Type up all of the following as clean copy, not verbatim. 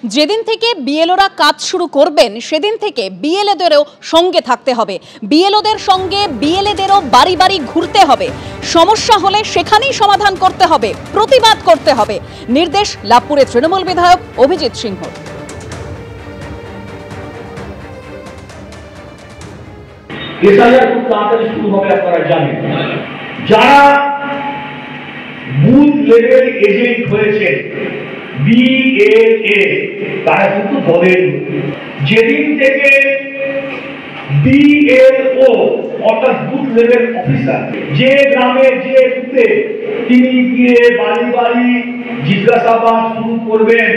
যেদিন থেকে বিএলওরা কাজ শুরু করবেন সেদিন থেকে বিএলএদেরও সঙ্গে থাকতে হবে, বিএলওদের সঙ্গে বিএলএদেরও বাড়ি বাড়ি ঘুরতে হবে, সমস্যা হলে সেখানেই সমাধান করতে হবে, প্রতিবাদ করতে হবে, নির্দেশ লাভপুরের তৃণমূল বিধায়ক অভিজিৎ সিংহর। খুব তাড়াতাড়ি শুরু হবে, আপনারা জানেন। যারা বুথ লেভেল এজেন্ট হয়েছে বিএলএ তারা কিন্তু বলেন, যেদিন থেকে বিএলও অর্থাৎ বুথ লেভেল অফিসার যে গ্রামে যে বুথে তিনি গিয়ে বাড়ি বাড়ি জিজ্ঞাসাবাদ শুরু করবেন,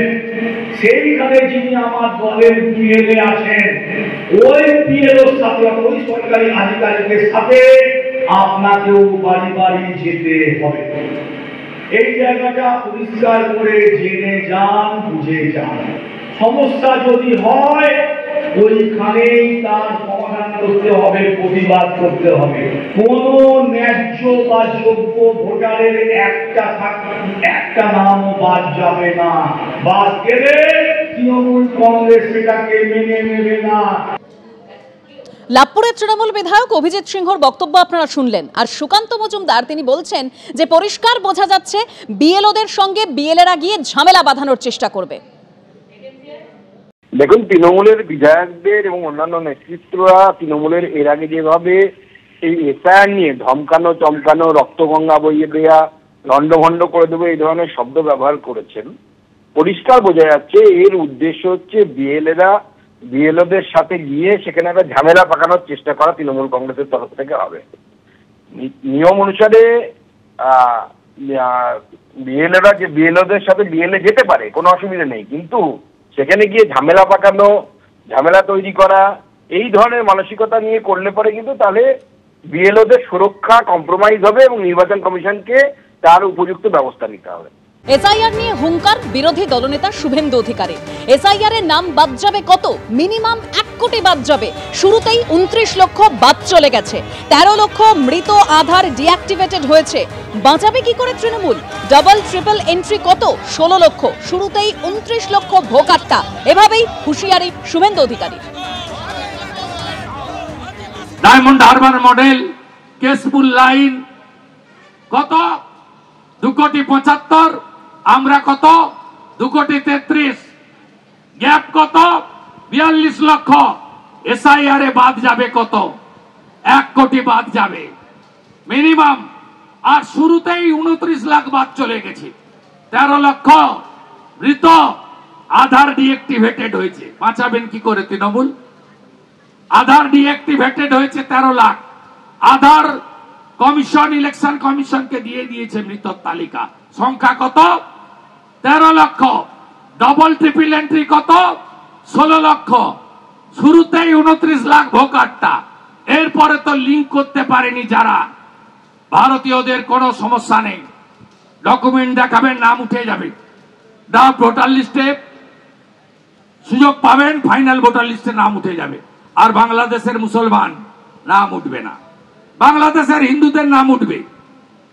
সেইখানে যিনি আমার দলের বিএলএ আছেন ওই বিএলওর সাথে ওই সরকারি আধিকারিকের সাথে আপনাকেও বাড়ি বাড়ি যেতে হবে। এই জায়গাটা পরিষ্কার করে জেনে যান, বুঝে যান। সমস্যা যদি হয় ওইখানেই তার সমাধান করতে হবে, প্রতিবাদ করতে হবে। কোন ন্যায্য বা যোগ্য ভোটারের একটা নামও বাদ যাবে না। বাদ গেলে তৃণমূল কংগ্রেস সেটাকে মেনে নেবে না। লাভপুরের তৃণমূল বিধায়ক অভিজিৎ সিংহর বক্তব্য আপনারা শুনলেন। আর সুকান্ত মজুমদার তিনি বলছেন যে পরিষ্কার বোঝা যাচ্ছে বিএলওদের সঙ্গে বিএলএরা গিয়ে ঝামেলা বাঁধানোর চেষ্টা করবে। দেখুন, তৃণমূলের বিধায়কদের এবং অন্যান্য নেতৃত্বরা তৃণমূলের এর আগে যেভাবে এই এসআইআর নিয়ে ধমকানো চমকানো, রক্তগঙ্গা বইয়ে দেয়া, লন্ডভন্ড করে দেবো এই ধরনের শব্দ ব্যবহার করেছেন, পরিষ্কার বোঝা যাচ্ছে এর উদ্দেশ্য হচ্ছে বিএলওদের সাথে গিয়ে সেখানে একটা ঝামেলা পাকানোর চেষ্টা করা তৃণমূল কংগ্রেসের তরফ থেকে হবে। নিয়ম অনুসারে বিএলওরা যে বিএলওদের সাথে বিএলএ যেতে পারে, কোনো অসুবিধা নেই, কিন্তু সেখানে গিয়ে ঝামেলা পাকানো, ঝামেলা তৈরি করা এই ধরনের মানসিকতা নিয়ে করলে পরে কিন্তু তাহলে বিএলওদের সুরক্ষা কম্প্রোমাইজ হবে এবং নির্বাচন কমিশনকে তার উপযুক্ত ব্যবস্থা নিতে হবে। এসআইআর নিয়ে হুঙ্কার বিরোধী দলনেতা শুভেন্দু অধিকারী। এসআইআর এর নাম বাদ যাবে কত? মিনিমাম 1 কোটি বাদ যাবে। শুরুতেই 29 লক্ষ বাদ চলে গেছে, 13 লক্ষ মৃত আধার ডিঅ্যাক্টিভেটেড হয়েছে। বাঁচাবে কি করে তৃণমূল? ডাবল ট্রিপল এন্ট্রি কত? 16 লক্ষ। শুরুতেই 29 লক্ষ ভোকাট্টা। এভাবেই হুঁশিয়ারি Suvendu Adhikari. Diamond Harbour model কেসপুল line কত? 2,75,00,000। আমরা কত? 2,33,00,000। গ্যাপ কত? 42 লক্ষ। এসআইআর এ বাদ যাবে কত? 1 কোটি বাদ যাবে মিনিমাম। আর শুরুতেই 29 লাখ বাদ চলে গেছে। 13 লক্ষ মৃত আধার ডিঅ্যাক্টিভেটেড হয়েছে। বাঁচাবেন কি করে তৃণমূল? আধার ডিঅ্যাক্টিভেটেড হয়েছে 13 লাখ। আধার কমিশন ইলেকশন কমিশনকে দিয়ে দিয়েছে মৃতর তালিকা। সংখ্যা কত? 13 লক্ষ। ডবল ট্রিপল এন্ট্রি কত? 16 লক্ষ। শুরুতেই 29 লাখ ভোকারটা। এরপরে তো লিঙ্ক করতে পারেনি যারা। ভারতীয়দের কোনো সমস্যা নেই, ডকুমেন্ট দেখাবেন, নাম উঠে যাবে। ড্রাফট ভোটার লিস্টে সুযোগ পাবেন, ফাইনাল ভোটার লিস্টে নাম উঠে যাবে। আর বাংলাদেশের মুসলমান নাম উঠবে না, বাংলাদেশের হিন্দুদের নাম উঠবে।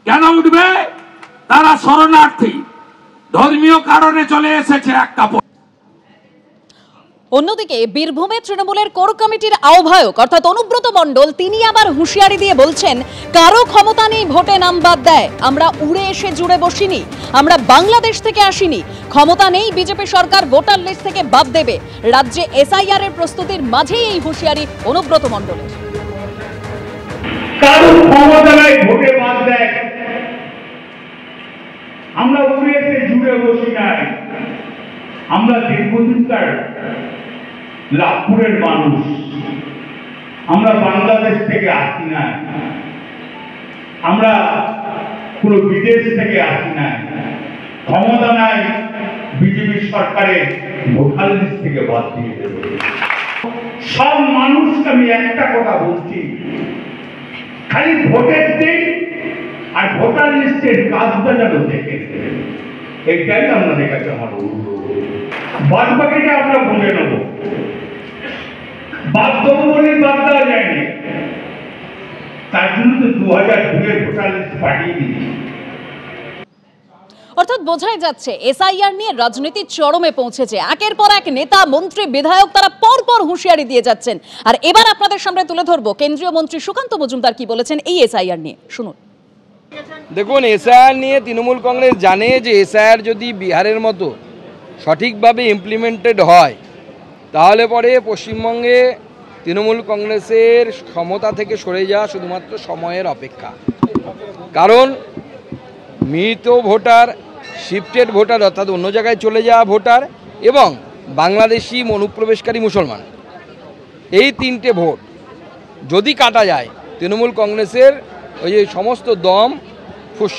কেন উঠবে? তারা শরণার্থী, ধর্মীয় কারণে চলে এসেছে এক কাপড়। অন্যদিকে বীরভূমে তৃণমূলের কোর কমিটির আহ্বায়ক অর্থাৎ অনুব্রত মণ্ডল তিনি আবার হুঁশিয়ারি দিয়ে বলছেন, কারো ক্ষমতা নেই ভোটে নাম বাদ দেয়। আমরা উড়ে এসে জুড়ে বসিনি, আমরা বাংলাদেশ থেকে আসিনি। ক্ষমতা নেই বিজেপি সরকার ভোটার লিস্ট থেকে বাদ দেবে। রাজ্যে এসআইআর এর প্রস্তুতির মাঝেই এই হুঁশিয়ারি অনুব্রত মণ্ডলের। কারো ক্ষমতা নাই ভোটে বাদ দেয়, আমরা উড়ে এসে জুড়ে বসি নাই। আমরা দীর্ঘদিনকার লাভপুরের মানুষ, আমরা বাংলাদেশ থেকে আসি না, আমরা কোন বিদেশ থেকে আসি না। ক্ষমতা নাই বিজেপি সরকারের ভোটার লিস্ট থেকে বাদ দিয়ে দেবে। সব মানুষকে আমি একটা কথা বলছি, খালি ভোটের দিন আর ভোটার লিস্টের কাজটা যেন দেখে, এইটাই আপনাদের কাছে আমার অনুরোধ। বাদ বাকিটা আমরা বুঝে নেব, বাদ দেবো বলে বাদ দেওয়া যায়নি। তার জন্য তো 2002-এর ভোটার লিস্ট পাঠিয়ে দিয়েছি। অর্থাৎ বোঝাই যাচ্ছে এসআইআর নিয়ে রাজনীতি চরমে পৌঁছেছে। একের পর এক নেতা, মন্ত্রী, বিধায়ক তারা পরপর হুঁশিয়ারি দিয়ে যাচ্ছেন। আর এবার আপনাদের সামনে তুলে ধরবো কেন্দ্রীয় মন্ত্রী সুকান্ত মজুমদার কি বলেছেন এই এসআইআর নিয়ে, শুনুন। দেখুন, এসআইআর নিয়ে তৃণমূল কংগ্রেস জানে যে এসআইআর যদি বিহারের মতো সঠিকভাবে ইমপ্লিমেন্টেড হয় তাহলে পরে পশ্চিমবঙ্গে তৃণমূল কংগ্রেসের ক্ষমতা থেকে সরে যাওয়া শুধুমাত্র সময়ের অপেক্ষা। কারণ মৃত ভোটার, শিফটেড ভোটার অর্থাৎ অন্য জায়গায় চলে যাওয়া ভোটার এবং বাংলাদেশি অনুপ্রবেশকারী মুসলমান, এই তিনটে ভোট যদি কাটা যায় তৃণমূল কংগ্রেসের ওই যে সমস্ত দম ফুস